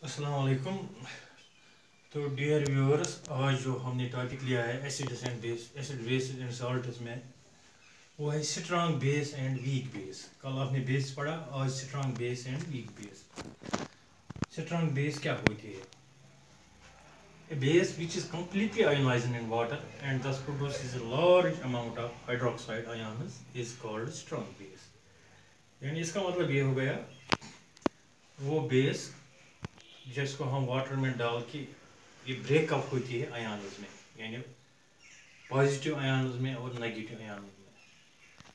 अस्सलाम वालेकुम। तो डियर व्यूअर्स, आज जो हमने टॉपिक लिया है acids and base, acid base and salts में, वो है strong base and weak base. कल आपने बेस पढ़ा, आज strong base and weak base. Strong base क्या होती है? A base which is completely ionized in water and thus produces a large amount of hydroxide ions is called strong base। यानी इसका मतलब ये हो गया, वो बेस जिसको हम वाटर में डाल के ये ब्रेकअप होती है आयन्स में, यानी पॉजिटिव आयन्स में और नेगेटिव आयन्स में,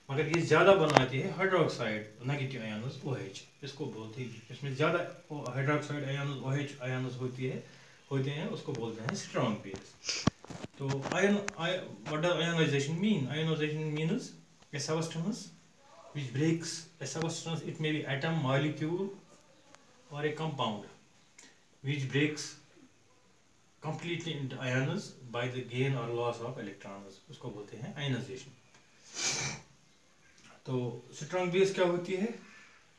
मगर ये ज़्यादा बनाती है हाइड्रोक्साइड नेगेटिव आयन्स OH। इसको बोलते हैं, इसमें ज़्यादा हाइड्रोक्साइड आयन्स OH आयन्स होते हैं, उसको बोलते हैं स्ट्रॉन्ग बेस। तो what does ionization mean? Ionization means a substance which breaks a substance, it may be atom, molecule or a compound which breaks completely into ions by the gain or loss of electrons, उसको बोलते हैं ionization. तो strong base क्या होती है?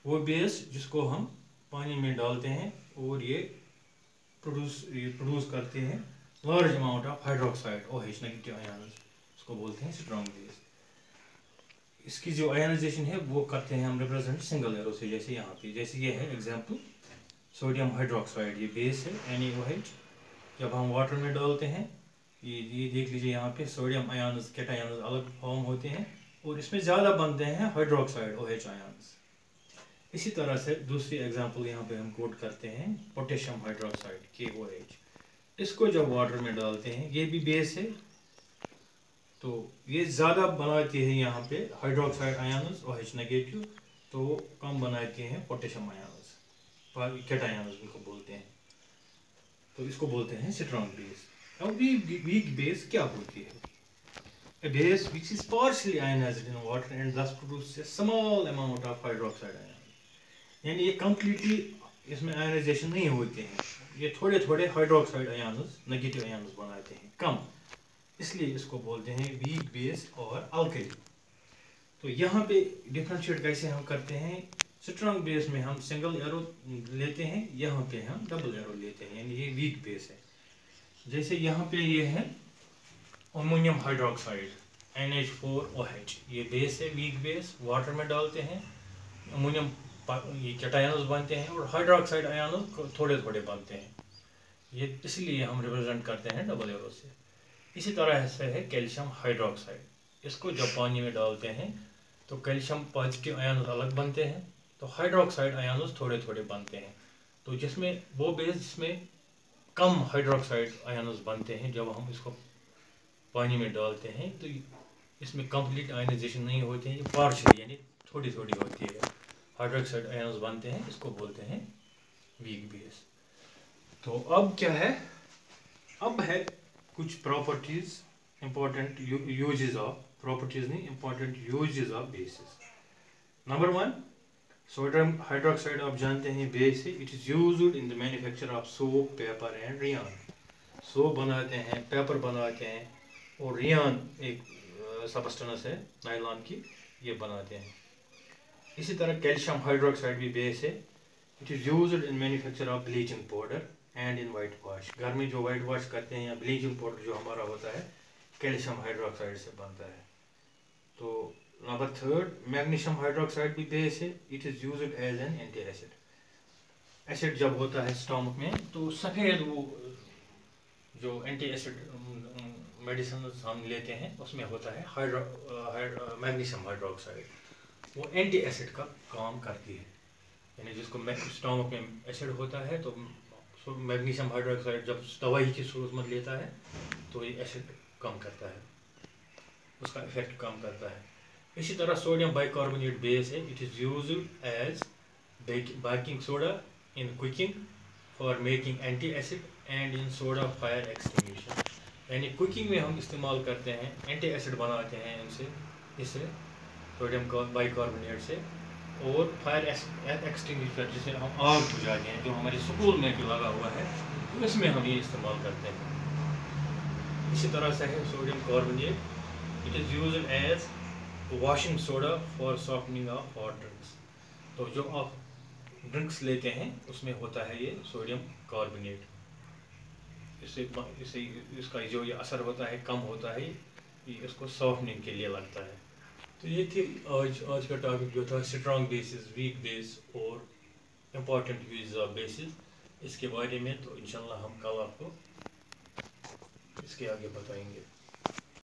वो base जिसको हम पानी में डालते हैं और ये प्रोड्यूस करते हैं large amount of hydroxide OH negative ions, उसको बोलते हैं स्ट्रॉन्ग बेस। इसकी जो आयनाइजेशन है वो करते हैं हम रिप्रेजेंट सिंगल एरो से, जैसे यहाँ पे, जैसे ये है एग्जांपल सोडियम हाइड्रोक्साइड, ये बेस है NaOH। जब हम वाटर में डालते हैं, ये देख लीजिए यहाँ पे सोडियम आयन्स कैटायन्स अलग फॉर्म होते हैं और इसमें ज़्यादा बनते हैं हाइड्रोक्साइड OH आयन्स। इसी तरह से दूसरी एग्जांपल यहाँ पे हम कोट करते हैं पोटेशियम हाइड्रोक्साइड KOH। इसको जब वाटर में डालते हैं, ये भी बेस है, तो ये ज़्यादा बनाती है यहाँ पे हाइड्रोक्साइड आयन्स OH नेगेटिव, तो कम बनाती हैं पोटेशियम आयन्स कैटायन्स उनको बोलते हैं, तो इसको बोलते हैं स्ट्रॉन्ग बेस। अब वीक बेस क्या होती है? A base which is partially ionized in water and thus produces a small amount of hydroxide ion। यानी ये completely इसमें आयनाइजेशन नहीं होते हैं, ये थोड़े थोड़े हाइड्रोक्साइड आयन्स नेगेटिव आयन्स बनाते हैं, कम, इसलिए इसको बोलते हैं वीक बेस और अल्कली। तो यहाँ पे डिफरेंशिएट कैसे हम करते हैं? स्ट्रॉन्ग बेस में हम सिंगल एरो लेते हैं, यहाँ पे हम डबल एरो लेते हैं, यानी ये वीक बेस है। जैसे यहाँ पे ये है अमोनियम हाइड्रोक्साइड NH4OH, ये बेस है, वीक बेस। वाटर में डालते हैं, अमोनियम ये कैटायन्स बनते हैं और हाइड्रोक्साइड आयन्स थोड़े थोड़े बनते हैं, ये इसलिए हम रिप्रेजेंट करते हैं डबल एरो से। इसी तरह से है कैल्शियम हाइड्रोक्साइड, इसको जब पानी में डालते हैं तो कैल्शियम पॉजिटिव आयन्स अलग बनते हैं, तो हाइड्रोक्साइड आयन्स थोड़े थोड़े बनते हैं। तो जिसमें वो बेस जिसमें कम हाइड्रोक्साइड आयन्स बनते हैं, जब हम इसको पानी में डालते हैं तो इसमें कंप्लीट आयनाइजेशन नहीं होती है, पार्शियल यानी थोड़ी थोड़ी होती है, हाइड्रोक्साइड आयन्स बनते हैं, इसको बोलते हैं वीक बेस। तो अब क्या है? अब है कुछ properties, important uses of, properties नहीं, important uses of bases. Number 1, sodium hydroxide आप जानते हैं बेस है, it is used in the manufacture of soap, paper and rayon. Soap बनाते हैं, पेपर बनाते हैं और रियान एक सबस्टेंस है नायलॉन की, ये बनाते हैं। इसी तरह कैल्शियम हाइड्रोक्साइड भी बेस है, it is used in manufacture of bleaching powder and in white wash. घर में जो वाइट वॉश करते हैं या ब्लीचिंग पाउडर जो हमारा होता है, कैल्शियम हाइड्रोक्साइड से बनता है। तो नंबर 3, मैग्नीशियम हाइड्रोक्साइड भी बेस है, it is used as an anti acid. Acid जब होता है स्टमक में, तो सफ़ेद वो जो एंटी एसिड मेडिसिन हम लेते हैं उसमें होता है मैग्नीशियम हाइड्रोक्साइड, वो एंटी एसिड का काम करती है। यानी जिसको स्टमक में एसिड होता है, तो मैग्नीशियम हाइड्रोक्साइड जब दवाई की सूरत में लेता है तो ये एसिड कम करता है, उसका इफेक्ट कम करता है। इसी तरह सोडियम बाइकार्बोनेट बेस है, it is used as baking soda in cooking for making anti acid and in soda fire extinguisher. यानी कुकिंग में हम इस्तेमाल करते हैं, एंटी एसिड बनाते हैं इससे सोडियम बाइकार्बोनेट से, और फायर एक्सटिंग्विशर जिसे हम आग बुझाते हैं, जो हमारे स्कूल में भी लगा हुआ है, तो इसमें हम ये इस्तेमाल करते हैं। इसी तरह से है sodium carbonate, it is used as washing soda for softening of hot drinks. तो जो आप ड्रिंक्स लेते हैं उसमें होता है ये सोडियम कार्बोनेट, इससे इससे इसका जो ये असर होता है कम होता है, ये इसको सॉफ्टनिंग के लिए लगता है। तो ये थी आज का टॉपिक जो था स्ट्रॉन्ग बेसिस, वीक बेस और इम्पॉर्टेंट यूज ऑफ बेसिस, इसके बारे में। तो इंशाल्लाह हम कल आपको इसके आगे बताएंगे।